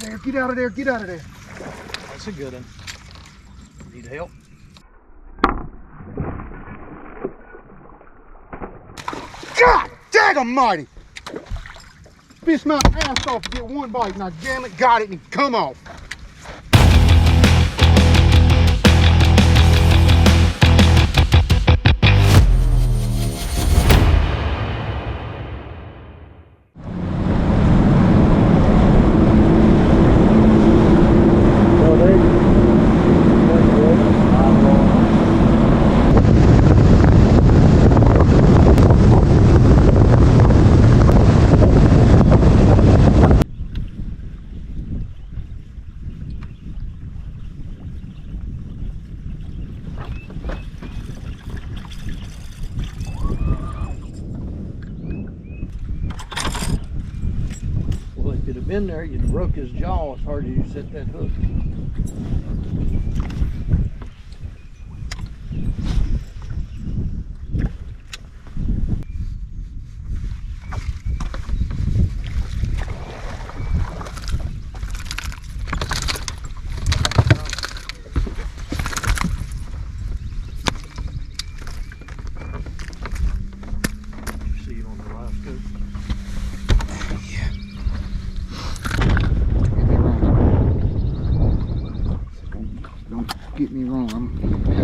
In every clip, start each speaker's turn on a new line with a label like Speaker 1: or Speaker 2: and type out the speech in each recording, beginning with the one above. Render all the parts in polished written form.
Speaker 1: there, get out of there, get out of there.
Speaker 2: That's a good one. Need help?
Speaker 1: God dang almighty! Fished my ass off to get one bite, and I damn it got it and it come off.
Speaker 2: If you'd have been there, you'd have broke his jaw as hard as you set that hook. See it on the live scope.
Speaker 1: Get me wrong, I'm happy to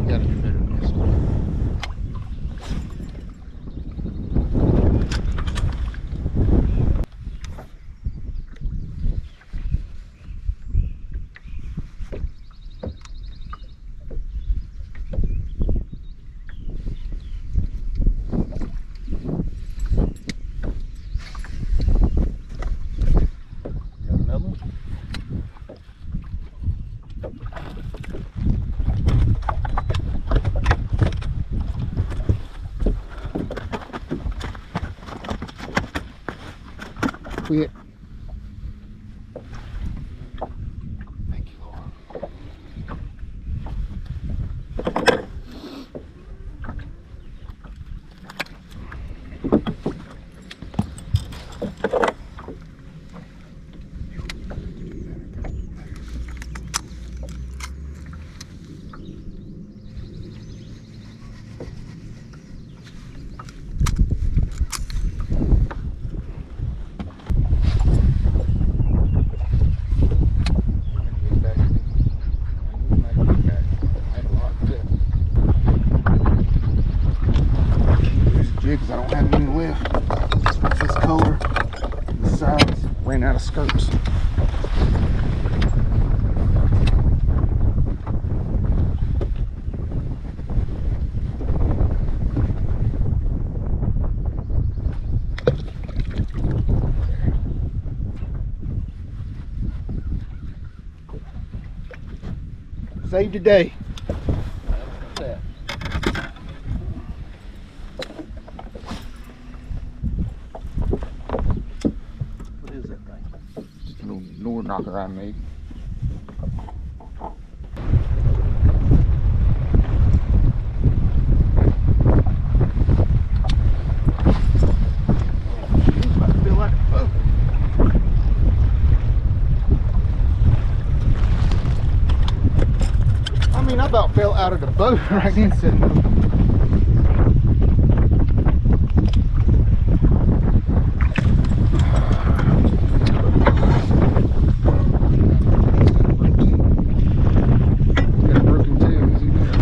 Speaker 1: gotta do better than this.
Speaker 2: Got another one?
Speaker 1: Quit. Thank you, Lord. Because I don't have any left. This color, the size, ran out of skirts. Saved the day.
Speaker 2: That. What is that thing?
Speaker 1: Just a little door knocker I made. I about fell out of the boat right then. Got a broken tail, see that?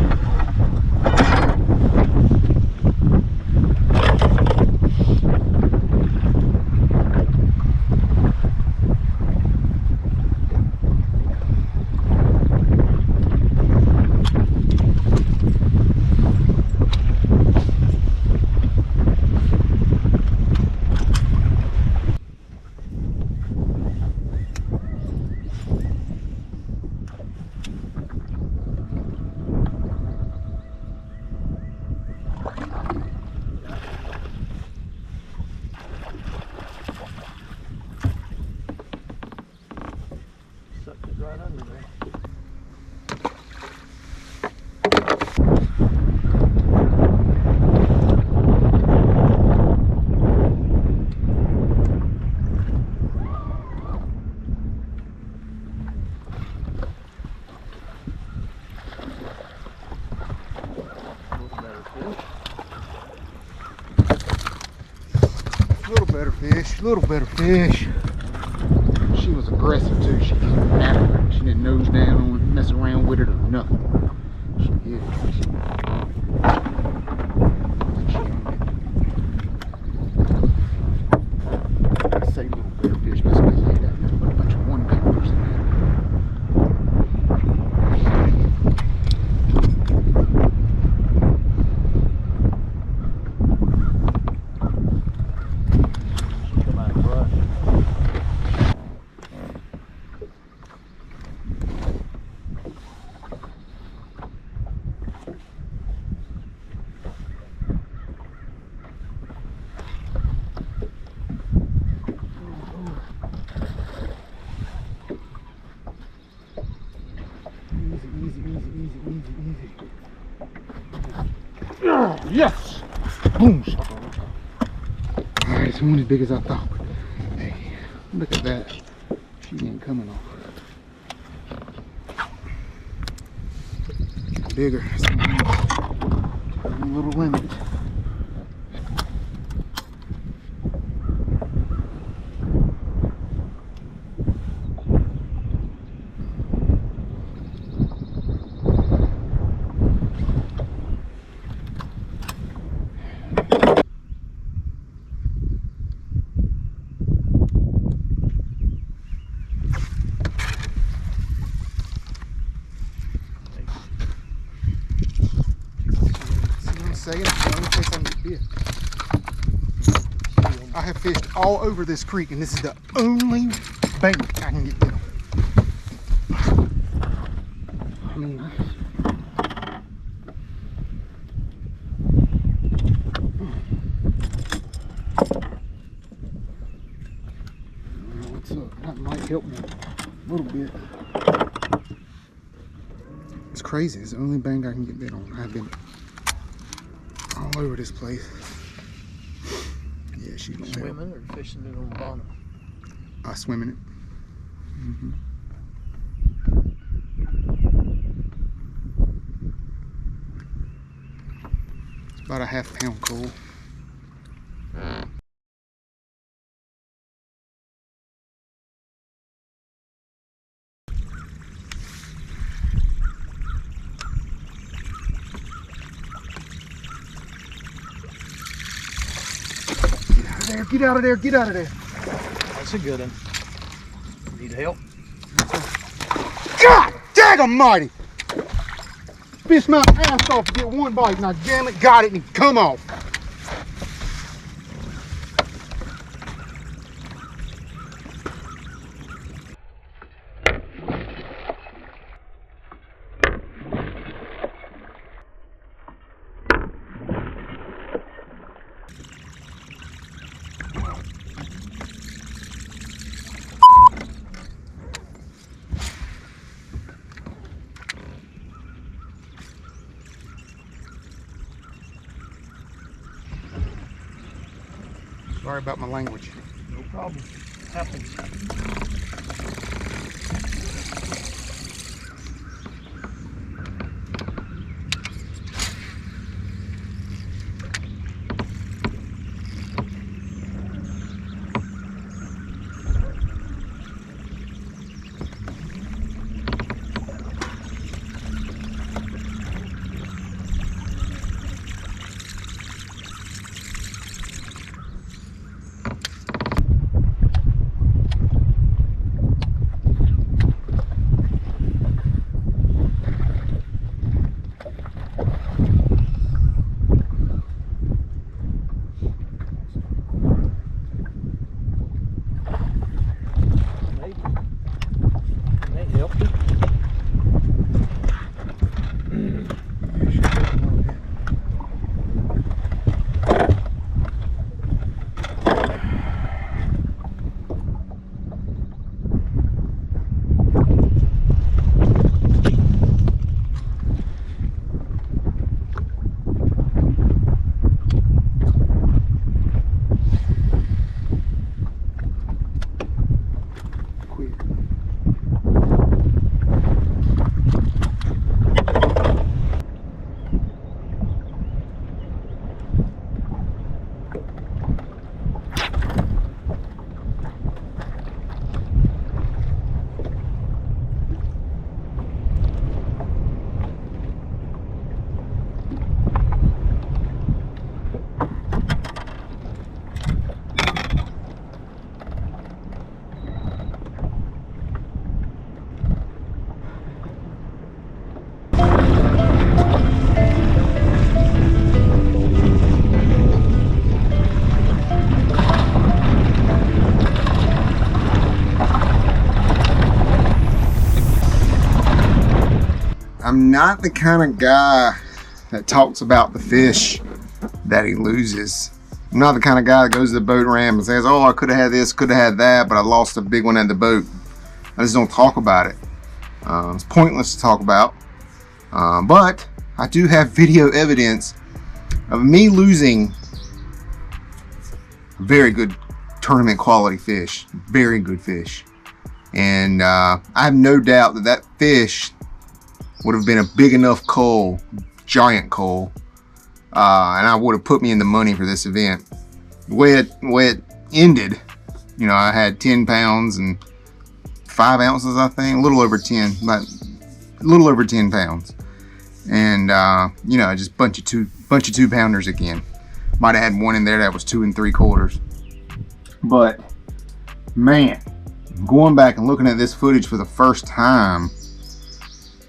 Speaker 1: Little better fish, little better fish. She was aggressive too. She came after it. She didn't nose down and mess around with it or nothing. She did it. I say little better fish, but it's because they got nothing but a bunch of 1-pounders in there. Yes! Boom! Alright, it's one as big as I thought. Hey, look at that. She ain't coming off. Bigger. It's a little limit. Saying it's the only place I can get bit. I have fished all over this creek, and this is the only bank I can get bit on. I mean, what's up? That might help me a little bit. It's crazy. It's the only bank I can get bit on. I've been all over this place. Yeah, she's gonna
Speaker 2: swimming or fishing it on the bottom?
Speaker 1: I swim in it. It's about a ½ pound cool. Get out of there, get out of there.
Speaker 2: That's a good one. Need help?
Speaker 1: God dang almighty! Fish my ass off to get one bite. Now damn it, got it and come off. Sorry about my language.
Speaker 2: No problem. It happens.
Speaker 1: not the kind of guy that talks about the fish that he loses. I'm not the kind of guy that goes to the boat ramp and says, oh, I could have had this, could have had that, but I lost a big one at the boat. I just don't talk about it. It's pointless to talk about. But I do have video evidence of me losing very good tournament quality fish, very good fish. And I have no doubt that that fish would have been a big enough coal, giant coal, and I would have put me in the money for this event. The way it ended, you know, I had 10 pounds and 5 ounces, I think, a little over 10, about a little over 10 pounds. And you know, just bunch of 2-pounders again. Might have had one in there that was 2 3/4. But man, going back and looking at this footage for the first time,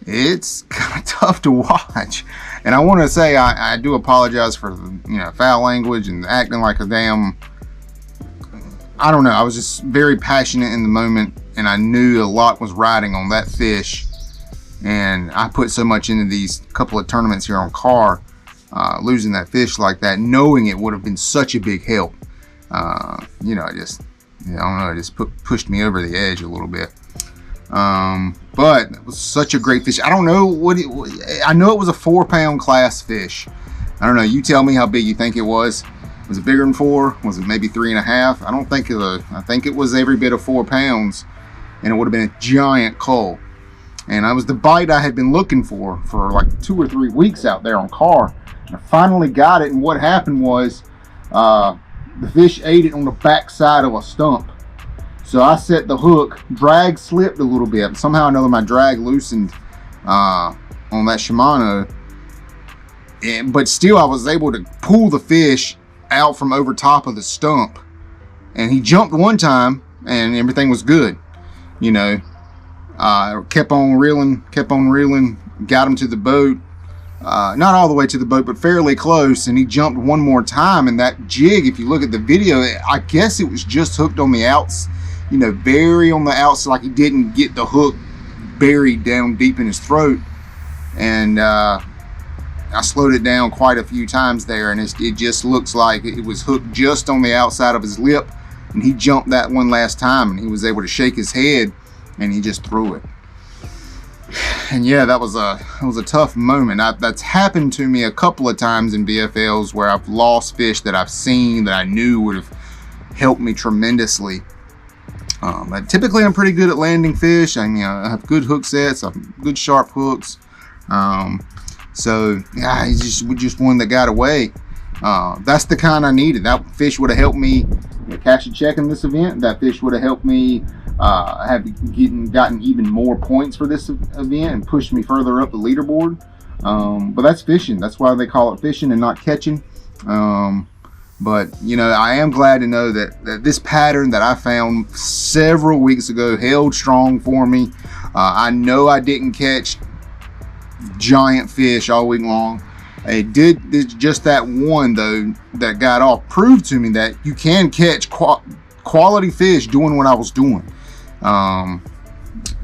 Speaker 1: it's kind of tough to watch. And I want to say I do apologize for the, you know, foul language and acting like a damn, I don't know, I was just very passionate in the moment, and I knew a lot was riding on that fish. And I put so much into these couple of tournaments here on Carr, losing that fish like that, knowing it would have been such a big help. You know, I don't know, it just pushed me over the edge a little bit. But it was such a great fish. I don't know I know it was a 4-pound class fish. I don't know, you tell me how big you think it was. Was it bigger than 4? Was it maybe 3.5? I don't think I think it was every bit of 4 pounds, and it would have been a giant coal. And I was the bite I had been looking for like 2 or 3 weeks out there on Carr. And I finally got it, and what happened was the fish ate it on the back side of a stump. So I set the hook, drag slipped a little bit. Somehow or another my drag loosened on that Shimano. But still I was able to pull the fish out from over top of the stump. And he jumped one time and everything was good, you know. Kept on reeling, got him to the boat. Not all the way to the boat, but fairly close, and he jumped one more time. And that jig, if you look at the video, I guess it was just hooked on the outs, you know, very on the outside, like he didn't get the hook buried down deep in his throat. And I slowed it down quite a few times there, and it just looks like it was hooked just on the outside of his lip, and he jumped that one last time, and he was able to shake his head, and he just threw it. And yeah, that was a tough moment. That's happened to me a couple of times in BFLs where I've lost fish that I've seen that I knew would have helped me tremendously. But typically I'm pretty good at landing fish. I I have good hook sets, I have good sharp hooks. So yeah, he's just one that got away. That's the kind I needed. That fish would have helped me cash a check in this event. That fish would have helped me have gotten even more points for this event and pushed me further up the leaderboard. But that's fishing. That's why they call it fishing and not catching. But you know, I am glad to know that this pattern that I found several weeks ago held strong for me. I know I didn't catch giant fish all week long. It did just that one though that got off proved to me that you can catch quality fish doing what I was doing.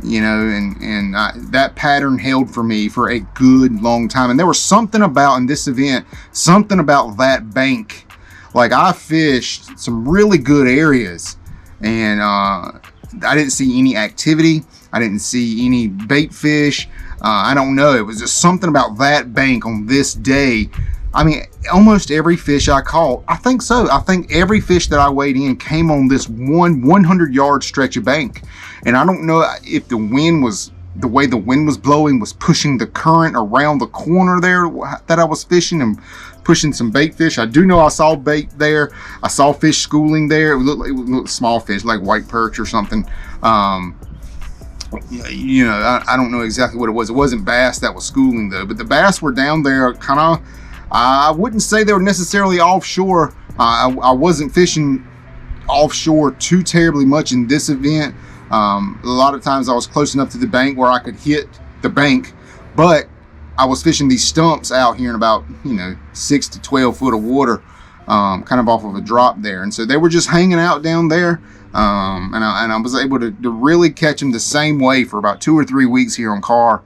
Speaker 1: You know, and that pattern held for me for a good long time. And there was something about in this event, something about that bank. Like I fished some really good areas, and I didn't see any activity. I didn't see any bait fish. I don't know. It was just something about that bank on this day. I mean, almost every fish I caught, I think so. I think every fish that I weighed in came on this 100-yard stretch of bank. And I don't know if the way the wind was blowing was pushing the current around the corner there that I was fishing and pushing some bait fish. I do know I saw bait there. I saw fish schooling there. It looked small fish, like white perch or something. You know, I don't know exactly what it was. It wasn't bass that was schooling though, but the bass were down there kind of, I wouldn't say they were necessarily offshore. I wasn't fishing offshore too terribly much in this event. A lot of times I was close enough to the bank where I could hit the bank, but I was fishing these stumps out here in about, 6 to 12 foot of water. kind of off of a drop there. And so they were just hanging out down there. And I was able to really catch them the same way for about 2 or 3 weeks here on Carr.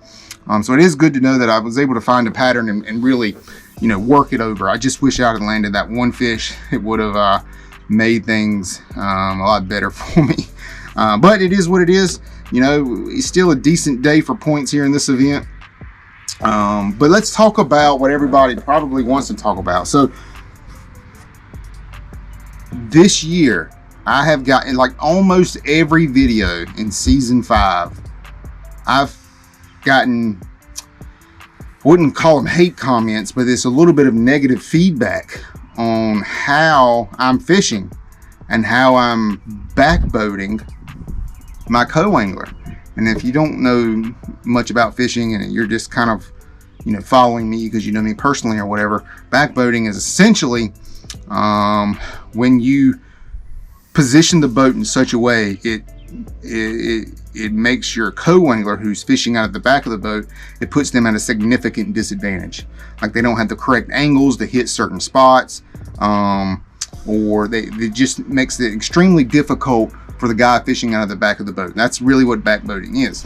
Speaker 1: So it is good to know that I was able to find a pattern and really, you know, work it over. I just wish I had landed that one fish. It would have made things a lot better for me. But it is what it is. You know, it's still a decent day for points here in this event. But let's talk about what everybody probably wants to talk about. So this year, I have gotten, like, almost every video in season 5, I've gotten, wouldn't call them hate comments, but it's a little bit of negative feedback on how I'm fishing and how I'm backboating my co-angler. And if you don't know much about fishing and you're just kind of, you know, following me because you know me personally or whatever, backboating is essentially when you position the boat in such a way it makes your co-angler who's fishing out at the back of the boat, it puts them at a significant disadvantage. Like they don't have the correct angles to hit certain spots, or it just makes it extremely difficult for the guy fishing out of the back of the boat. That's really what backboating is.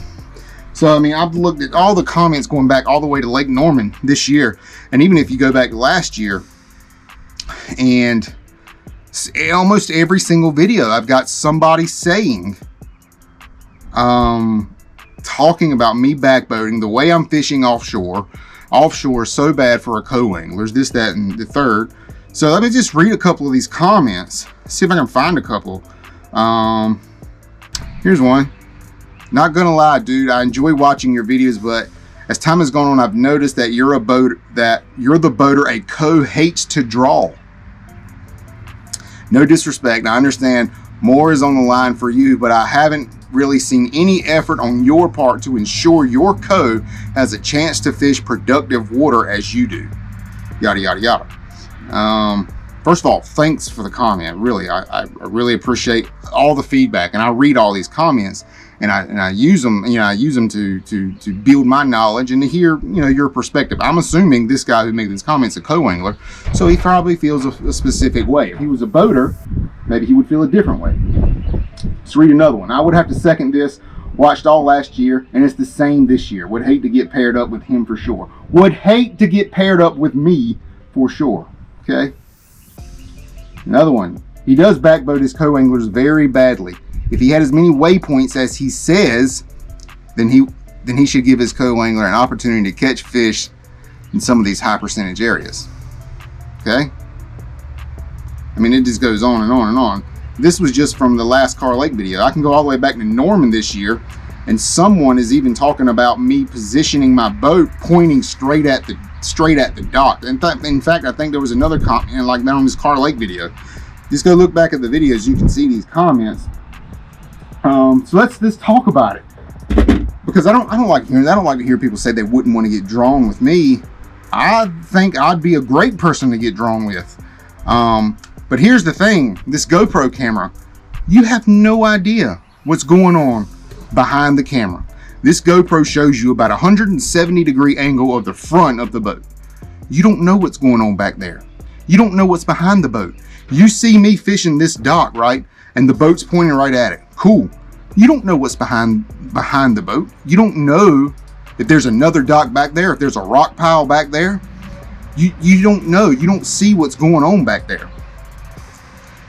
Speaker 1: So I mean, I've looked at all the comments going back all the way to Lake Norman this year, and even if you go back last year, and almost every single video I've got somebody saying, talking about me backboating, the way I'm fishing offshore is so bad for a co-anglers, this, that, and the third. So let me just read a couple of these comments, see if I can find a couple. Here's one. Not gonna lie, dude, I enjoy watching your videos, but as time has gone on, I've noticed that you're the boater a co hates to draw. No disrespect, I understand more is on the line for you, but I haven't really seen any effort on your part to ensure your co has a chance to fish productive water as you do. Yada, yada, yada. First of all, thanks for the comment. Really, I really appreciate all the feedback, and I read all these comments, and I use them. You know, I use them to build my knowledge and to hear, you know, your perspective. I'm assuming this guy who made these comments is a co-angler, so he probably feels a specific way. If he was a boater, maybe he would feel a different way. Let's read another one. I would have to second this. Watched all last year, and it's the same this year. Would hate to get paired up with him for sure. Would hate to get paired up with me for sure. Okay. Another one. He does backboat his co-anglers very badly. If he had as many waypoints as he says, then he should give his co-angler an opportunity to catch fish in some of these high percentage areas. Okay? I mean, it just goes on and on and on. This was just from the last Kerr Lake video. I can go all the way back to Norman this year, and someone is even talking about me positioning my boat pointing straight at the dock. In fact, I think there was another comment like that on this Kerr Lake video. Just go look back at the videos, you can see these comments. So let's talk about it, because I don't like to hear people say they wouldn't want to get drawn with me. I think I'd be a great person to get drawn with. But here's the thing, this GoPro camera, you have no idea what's going on behind the camera. This GoPro shows you about 170 degree angle of the front of the boat. You don't know what's going on back there. You don't know what's behind the boat. You see me fishing this dock, right? And the boat's pointing right at it. Cool. You don't know what's behind the boat. You don't know if there's another dock back there, if there's a rock pile back there. You don't know. You don't see what's going on back there.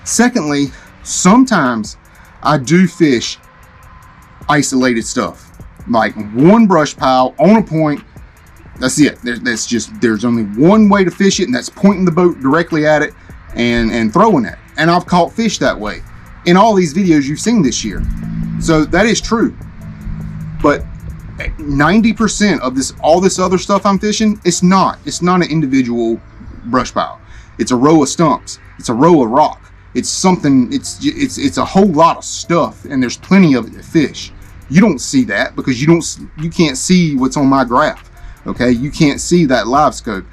Speaker 1: Secondly, sometimes I do fish isolated stuff, like one brush pile on a point. That's it. There's only one way to fish it, and that's pointing the boat directly at it and throwing it. And I've caught fish that way in all these videos you've seen this year. So that is true. But 90% of all this other stuff I'm fishing, it's not an individual brush pile. It's a row of stumps. It's a row of rock. It's something, it's a whole lot of stuff, and there's plenty of it to fish. You don't see that because you can't see what's on my graph. Okay, you can't see that live scope.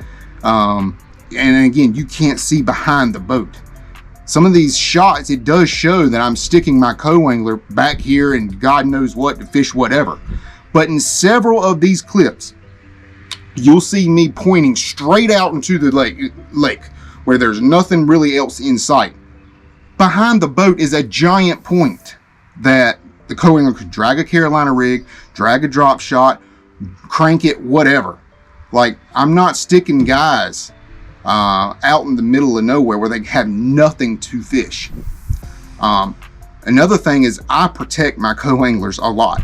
Speaker 1: And again, you can't see behind the boat. Some of these shots, it does show that I'm sticking my co-angler back here and God knows what to fish whatever. But in several of these clips, you'll see me pointing straight out into the lake where there's nothing really else in sight. Behind the boat is a giant point that the co-angler could drag a Carolina rig, drag a drop shot, crank it, whatever. Like, I'm not sticking guys out in the middle of nowhere where they have nothing to fish. Another thing is I protect my co-anglers a lot.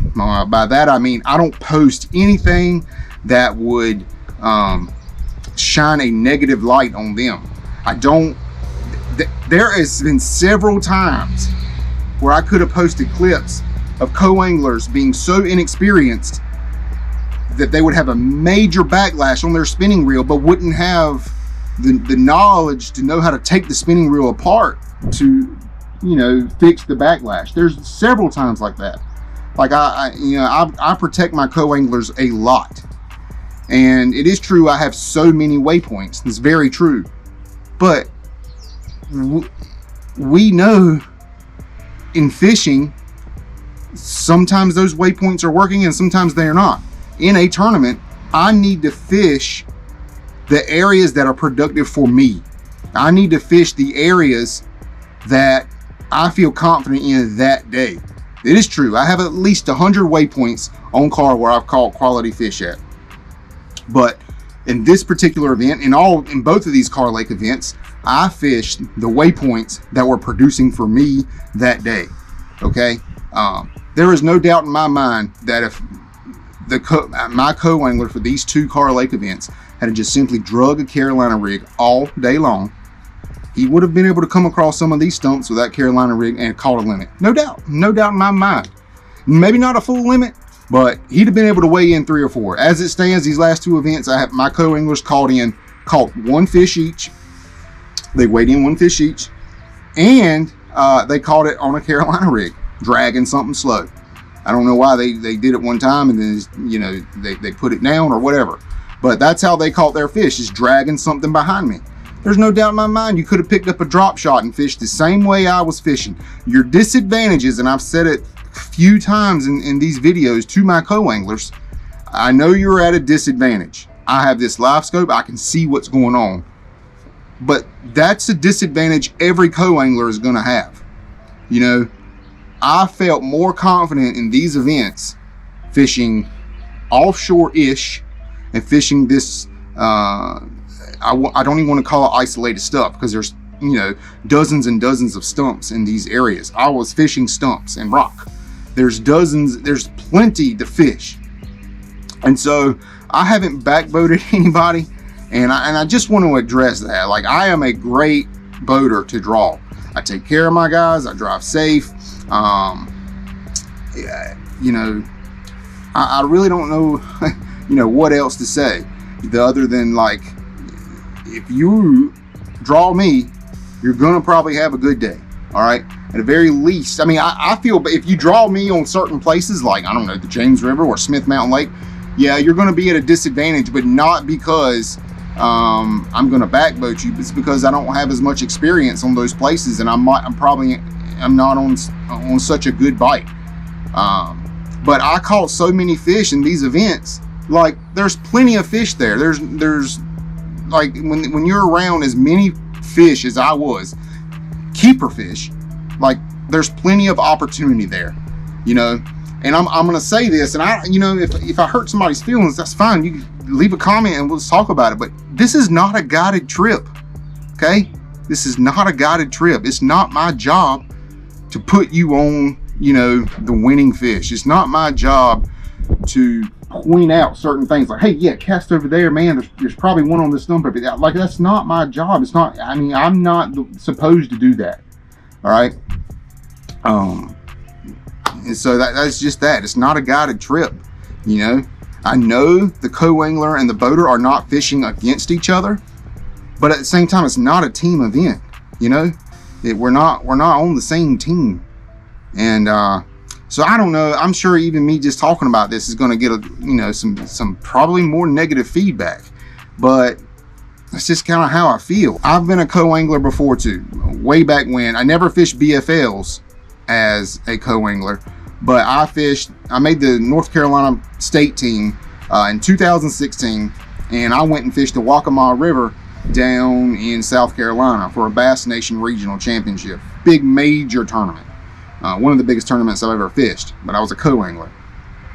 Speaker 1: By that I mean I don't post anything that would shine a negative light on them. I don't. There has been several times where I could have posted clips of co-anglers being so inexperienced that they would have a major backlash on their spinning reel, but wouldn't have the knowledge to know how to take the spinning reel apart to, you know, fix the backlash. There's several times like that. Like I protect my co-anglers a lot. And it is true I have so many waypoints. It's very true. But we know in fishing, sometimes those waypoints are working and sometimes they are not. In a tournament, I need to fish the areas that are productive for me. I need to fish the areas that I feel confident in that day. It is true. I have at least 100 waypoints on Carr where I've caught quality fish at. But in this particular event, in both of these Kerr Lake events, I fished the waypoints that were producing for me that day. Okay, there is no doubt in my mind that if my co-angler for these two Kerr Lake events had just simply drug a Carolina rig all day long, he would have been able to come across some of these stumps with that Carolina rig and caught a limit. No doubt in my mind. Maybe not a full limit, but he'd have been able to weigh in 3 or 4. As it stands, these last two events, I have my co-anglers caught one fish each. They weighed in 1 fish each, and they caught it on a Carolina rig, dragging something slow. I don't know why they did it one time and then, you know, they put it down or whatever. But that's how they caught their fish, is dragging something behind me. There's no doubt in my mind you could have picked up a drop shot and fished the same way I was fishing. Your disadvantages, and I've said it a few times in these videos to my co-anglers, I know you're at a disadvantage. I have this live scope, I can see what's going on. But that's a disadvantage every co-angler is gonna have. You know, I felt more confident in these events fishing offshore-ish and fishing this, I don't even want to call it isolated stuff, because there's, you know, dozens and dozens of stumps in these areas. I was fishing stumps and rock. There's plenty to fish. And so I haven't backboated anybody, and I just want to address that. Like, I am a great boater to draw. I take care of my guys, I drive safe. You know, I really don't know, you know, what else to say other than, like, if you draw me, you're gonna probably have a good day. All right, at the very least. I mean, I feel if you draw me on certain places, like, I don't know, the James River or Smith Mountain Lake, yeah, you're gonna be at a disadvantage, but not because I'm gonna backboat you. It's because I don't have as much experience on those places, and I'm not on such a good bite. But I caught so many fish in these events. Like, there's plenty of fish there. There's like, when you're around as many fish as I was, keeper fish, like, there's plenty of opportunity there, you know. And I'm gonna say this, and you know, if I hurt somebody's feelings, that's fine. You can leave a comment and we'll talk about it. But this is not a guided trip, okay? This is not a guided trip. It's not my job to put you on, you know, the winning fish. It's not my job to point out certain things like, hey, yeah, cast over there, man. There's probably one on this stump. Like, that's not my job. It's not. I mean, I'm not supposed to do that. All right. And so that's just that. It's not a guided trip. You know, I know the co-angler and the boater are not fishing against each other, but at the same time, it's not a team event. You know, we're not on the same team. And so I don't know. I'm sure even me just talking about this is going to get some probably more negative feedback, but that's just kind of how I feel. I've been a co-angler before too, way back when. I never fished BFLs as a co-angler, but I made the North Carolina state team in 2016, and I went and fished the Waccamaw River down in South Carolina for a Bass Nation Regional Championship. Big major tournament. One of the biggest tournaments I've ever fished, but I was a co-angler.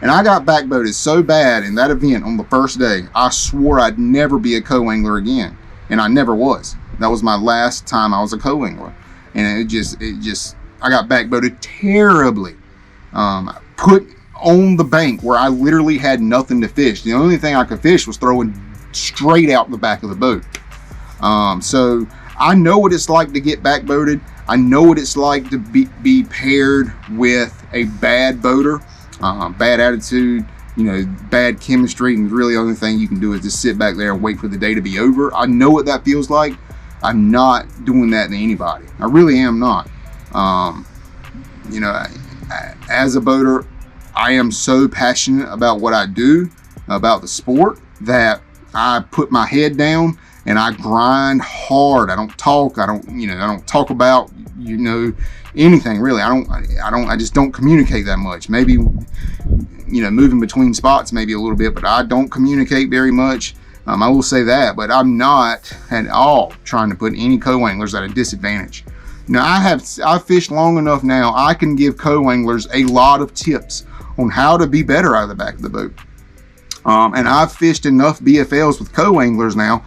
Speaker 1: And I got backboated so bad in that event on the first day, I swore I'd never be a co-angler again. And I never was. That was my last time I was a co-angler. And it just, I got backboated terribly. Put on the bank where I literally had nothing to fish. The only thing I could fish was throwing straight out the back of the boat. So I know what it's like to get backboated. I know what it's like to be paired with a bad boater. Bad attitude, you know, bad chemistry, and really the only thing you can do is just sit back there and wait for the day to be over. I know what that feels like. I'm not doing that to anybody. I really am not. You know, as a boater, I am so passionate about what I do, about the sport, that I put my head down and I grind hard. I don't talk. I don't talk about, you know, anything really. I just don't communicate that much. Maybe, you know, moving between spots maybe a little bit, but I don't communicate very much. I will say that, but I'm not at all trying to put any co-anglers at a disadvantage. Now I've fished long enough now, I can give co-anglers a lot of tips on how to be better out of the back of the boat. And I've fished enough BFLs with co-anglers now,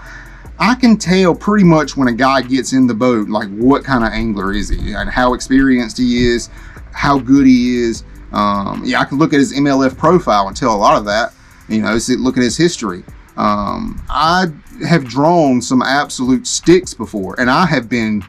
Speaker 1: I can tell pretty much when a guy gets in the boat, like what kind of angler is he and how experienced he is, how good he is. Yeah, I can look at his MLF profile and tell a lot of that, you know, look at his history. I have drawn some absolute sticks before, and I have been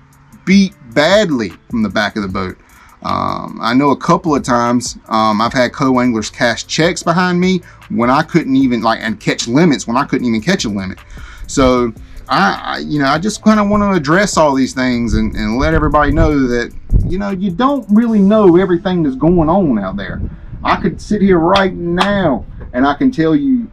Speaker 1: beat badly from the back of the boat. I know a couple of times I've had co-anglers cash checks behind me when I couldn't even, and catch limits when I couldn't even catch a limit. So I just kind of want to address all these things and let everybody know that, you know, you don't really know everything that's going on out there. I could sit here right now and I can tell you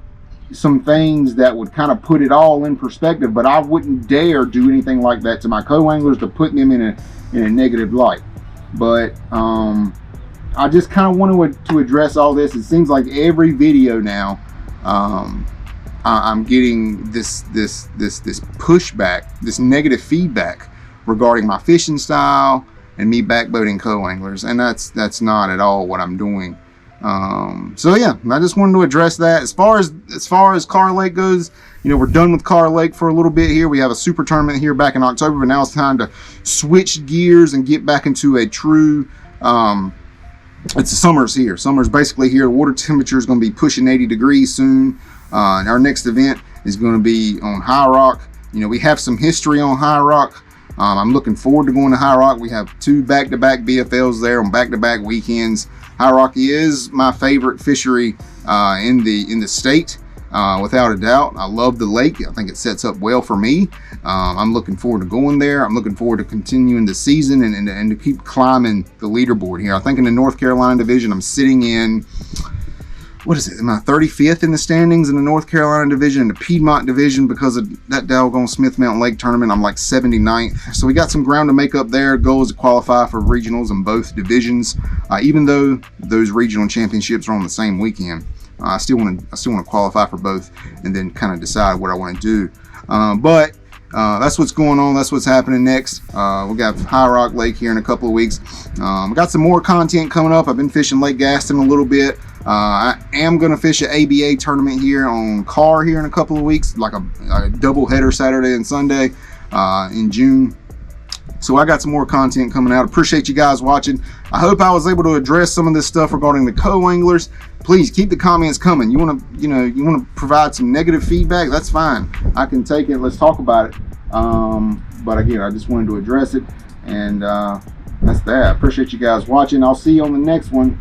Speaker 1: some things that would kind of put it all in perspective, but I wouldn't dare do anything like that to my co-anglers to put them in a negative light. But I just kind of wanted to address all this. It seems like every video now, I'm getting this pushback, this negative feedback regarding my fishing style and me backboating co-anglers, and that's not at all what I'm doing. So yeah, I just wanted to address that. As far as Kerr Lake goes, you know, we're done with Kerr Lake for a little bit here. We have a super tournament here back in October, but now it's time to switch gears and get back into a true, summer's here. Summer's basically here. The water temperature is going to be pushing 80 degrees soon. And our next event is going to be on High Rock. You know, we have some history on High Rock. I'm looking forward to going to High Rock. We have 2 back-to-back BFLs there on back-to-back weekends. High Rock is my favorite fishery in the state, without a doubt. I love the lake. I think it sets up well for me. I'm looking forward to going there. I'm looking forward to continuing the season and to keep climbing the leaderboard here. I think in the North Carolina division, I'm sitting in, what is it, am I 35th in the standings in the North Carolina division? In the Piedmont division, because of that doggone Smith Mountain Lake tournament, I'm like 79th. So we got some ground to make up there. Goal is to qualify for regionals in both divisions. Even though those regional championships are on the same weekend, I still want to qualify for both and then kind of decide what I want to do. But that's what's going on. That's what's happening next. We got High Rock Lake here in a couple of weeks. We got some more content coming up. I've been fishing Lake Gaston a little bit. I am going to fish an ABA tournament here on Kerr here in a couple of weeks, like a double header Saturday and Sunday in June. So I got some more content coming out. Appreciate you guys watching. I hope I was able to address some of this stuff regarding the co-anglers. Please keep the comments coming. You want to provide some negative feedback? That's fine. I can take it. Let's talk about it. But again, I just wanted to address it, and that's that. I appreciate you guys watching. I'll see you on the next one.